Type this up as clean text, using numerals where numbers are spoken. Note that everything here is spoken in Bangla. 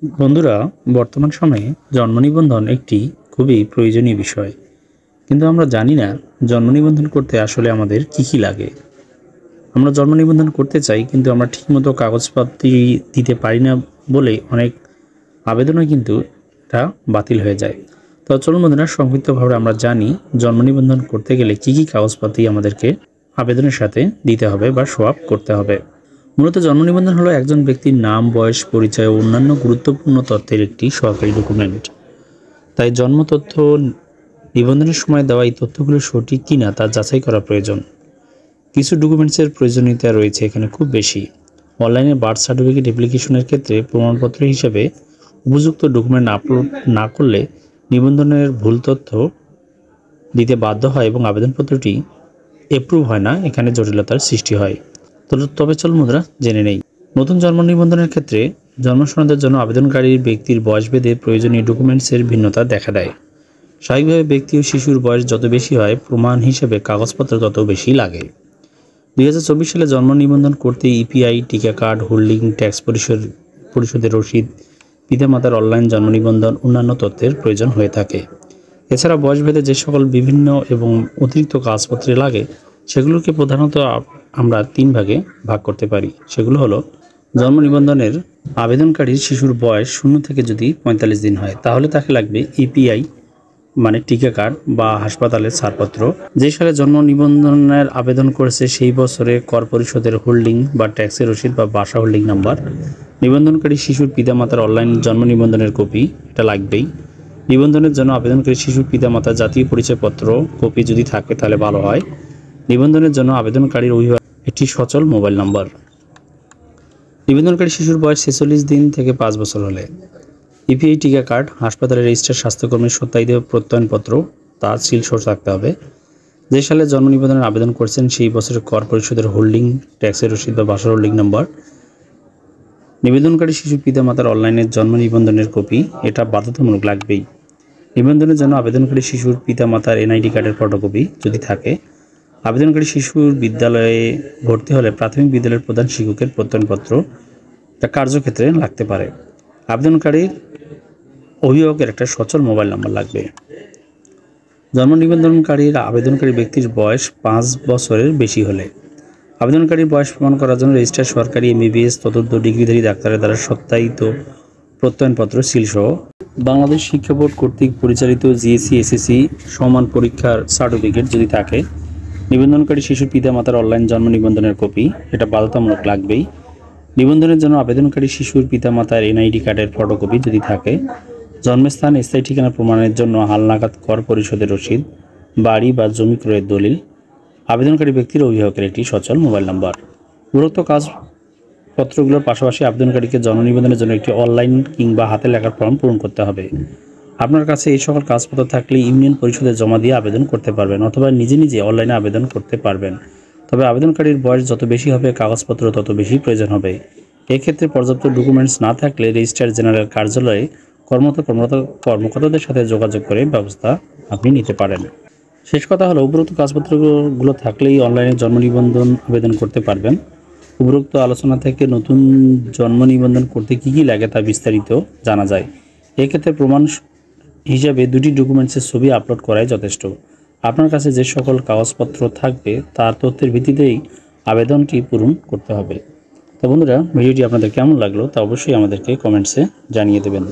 বন্ধুরা, বর্তমান সময়ে জন্ম নিবন্ধন একটি খুবই প্রয়োজনীয় বিষয়। কিন্তু আমরা জানি না জন্ম নিবন্ধন করতে আসলে আমাদের কি লাগে। আমরা জন্ম নিবন্ধন করতে চাই, কিন্তু আমরা ঠিকমতো কাগজপত্র দিতে পারি না বলে অনেক আবেদনও কিন্তু এটা বাতিল হয়ে যায়। তো চলুন বন্ধুরা, সংক্ষিপ্তভাবে আমরা জানি জন্ম নিবন্ধন করতে গেলে কি কাগজপত্র আমাদেরকে আবেদনের সাথে দিতে হবে বা শো আপ করতে হবে। মূলত জন্ম নিবন্ধন হলো একজন ব্যক্তির নাম, বয়স, পরিচয় ও অন্যান্য গুরুত্বপূর্ণ তথ্যের একটি সরকারি ডকুমেন্ট। তাই জন্ম তথ্য নিবন্ধনের সময় দেওয়া এই তথ্যগুলো সঠিক কিনা তা যাচাই করা প্রয়োজন। কিছু ডকুমেন্টসের প্রয়োজনীয়তা রয়েছে এখানে খুব বেশি। অনলাইনে বার্থ সার্টিফিকেট অ্যাপ্লিকেশনের ক্ষেত্রে প্রমাণপত্র হিসেবে উপযুক্ত ডকুমেন্ট আপলোড না করলে নিবন্ধনের ভুল তথ্য দিতে বাধ্য হয় এবং আবেদনপত্রটি অ্যাপ্রুভ হয় না। এখানে জটিলতার সৃষ্টি হয়। তবে চল মুদ্রা জেনে নেই। নতুন জন্ম নিবন্ধনের ক্ষেত্রে জন্ম সনদের জন্য আবেদনকারীর ব্যক্তির বয়সভেদে প্রয়োজনীয় ডকুমেন্টসের ভিন্নতা দেখা দেয়। স্বাভাবিকভাবে ব্যক্তি ও শিশুর বয়স যত বেশি হয়, প্রমাণ হিসেবে কাগজপত্র তত বেশি লাগে। 2024 সালে জন্ম নিবন্ধন করতে ইপিআই, টিকা কার্ড, হোল্ডিং, ট্যাক্স পরিশোধের রসিদ, পিতামাতার অনলাইন জন্ম নিবন্ধন, অন্যান্য তথ্যের প্রয়োজন হয়ে থাকে। এছাড়া বয়সভেদে যে সকল বিভিন্ন এবং অতিরিক্ত কাগজপত্রে লাগে সেগুলোকে প্রধানত আমরা 3 ভাগে ভাগ করতে পারি। সেগুলো হলো, জন্ম নিবন্ধনের আবেদনকারীর শিশুর বয়স 0 থেকে যদি 45 দিন হয় তাহলে তাকে লাগবে ইপিআই মানে টিকা কার্ড বা হাসপাতালের ছাড়পত্র। যে সালে জন্ম নিবন্ধনের আবেদন করেছে সেই বছরে কর পরিশোধের হোল্ডিং বা ট্যাক্সের রসিদ বা বাসা হোল্ডিং নাম্বার। নিবন্ধনকারী শিশুর পিতামাতার অনলাইন জন্ম নিবন্ধনের কপি, এটা লাগবেই। নিবন্ধনের জন্য আবেদনকারী শিশুর পিতামাতার জাতীয় পরিচয়পত্র কপি যদি থাকে তাহলে ভালো হয়। নিবন্ধনের জন্য আবেদনকারীর অভিভাবক একটি সচল মোবাইল নাম্বার। নিবন্ধনকারী শিশুর বয়স 46 দিন থেকে 5 বছর হলে ইপিআই, টিকা কার্ড, হাসপাতালের রেজিস্টার স্বাস্থ্যকর্মীর সত্যায়িত প্রত্যয়নপত্র, তার সিল সহ থাকতে হবে। যে সালে জন্ম নিবন্ধনের আবেদন করছেন সেই বছরের কর পরিশোধের হোল্ডিং, ট্যাক্সের রসিদ বা বাসার হোল্ডিং নাম্বার। নিবন্ধনকারী শিশুর পিতামাতার অনলাইনের জন্ম নিবন্ধনের কপি, এটা বাধ্যতামূলক লাগবেই। নিবন্ধনের জন্য আবেদনকারী শিশুর পিতামাতার এনআইডি কার্ডের ফটোকপি যদি থাকে। আবেদনকারী শিশুর বিদ্যালয়ে ভর্তি হলে প্রাথমিক বিদ্যালয়ের প্রধান শিক্ষকের প্রত্যয়নপত্র, এটা কার্যক্ষেত্রে লাগতে পারে। আবেদনকারীর অভিভাবকের একটা সচল মোবাইল নাম্বার লাগবে। জন্ম নিবন্ধনকারীর আবেদনকারী ব্যক্তির বয়স 5 বছরের বেশি হলে আবেদনকারীর বয়স প্রমাণ করার জন্য রেজিস্টার সরকারি এমবিবিএস চতুর্থ ডিগ্রিধারী ডাক্তারের দ্বারা সত্যায়িত প্রত্যয়নপত্র সিল সহ বাংলাদেশ শিক্ষা বোর্ড কর্তৃক পরিচালিত জিএসসি এসএসসি সমান পরীক্ষার সার্টিফিকেট যদি থাকে। নিবন্ধনকারী শিশুর পিতামাতার অনলাইন জন্ম নিবন্ধনের কপি, এটা বাধ্যতামূলক লাগবেই। নিবন্ধনের জন্য আবেদনকারী শিশুর পিতামাতার এনআইডি কার্ডের ফটোকপি যদি থাকে। জন্মস্থান, স্থায়ী ঠিকানা প্রমাণের জন্য হালনাগাদ কর পরিশোধের রসিদ, বাড়ি বা জমি ক্রয়ের দলিল। আবেদনকারী ব্যক্তির অভিভাবকের একটি সচল মোবাইল নাম্বার। উপরোক্ত কাগজপত্রগুলোর পাশাপাশি আবেদনকারীকে জন্ম নিবন্ধনের জন্য একটি অনলাইন কিংবা হাতে লেখার ফর্ম পূরণ করতে হবে। আপনার কাছে এই সকল কাগজপত্র থাকলে ইউনিয়ন পরিষদে জমা দিয়ে আবেদন করতে পারবেন অথবা নিজে অনলাইনে আবেদন করতে পারবেন। তবে আবেদনকারীর বয়স যত বেশি হবে কাগজপত্র তত বেশি প্রয়োজন হবে। এক্ষেত্রে পর্যাপ্ত ডকুমেন্টস না থাকলে রেজিস্ট্রার জেনারেল কার্যালয়ে কর্মকর্তাদের সাথে যোগাযোগ করে ব্যবস্থা আপনি নিতে পারেন। শেষ কথা হলো, উপরোক্ত কাগজপত্রগুলো থাকলেই অনলাইনে জন্ম নিবন্ধন আবেদন করতে পারবেন। উপরোক্ত আলোচনা থেকে নতুন জন্ম নিবন্ধন করতে কি লাগে তা বিস্তারিত জানা যায়। এক্ষেত্রে প্রমাণ হিসাবে 2টি ডকুমেন্টসের ছবি আপলোড করাই যথেষ্ট। আপনার কাছে যে সকল কাগজপত্র থাকবে তার তথ্যের ভিত্তিতেই আবেদনটি পূরণ করতে হবে। তো বন্ধুরা, ভিডিওটি আপনাদের কেমন লাগলো তা অবশ্যই আমাদেরকে কমেন্টসে জানিয়ে দেবেন।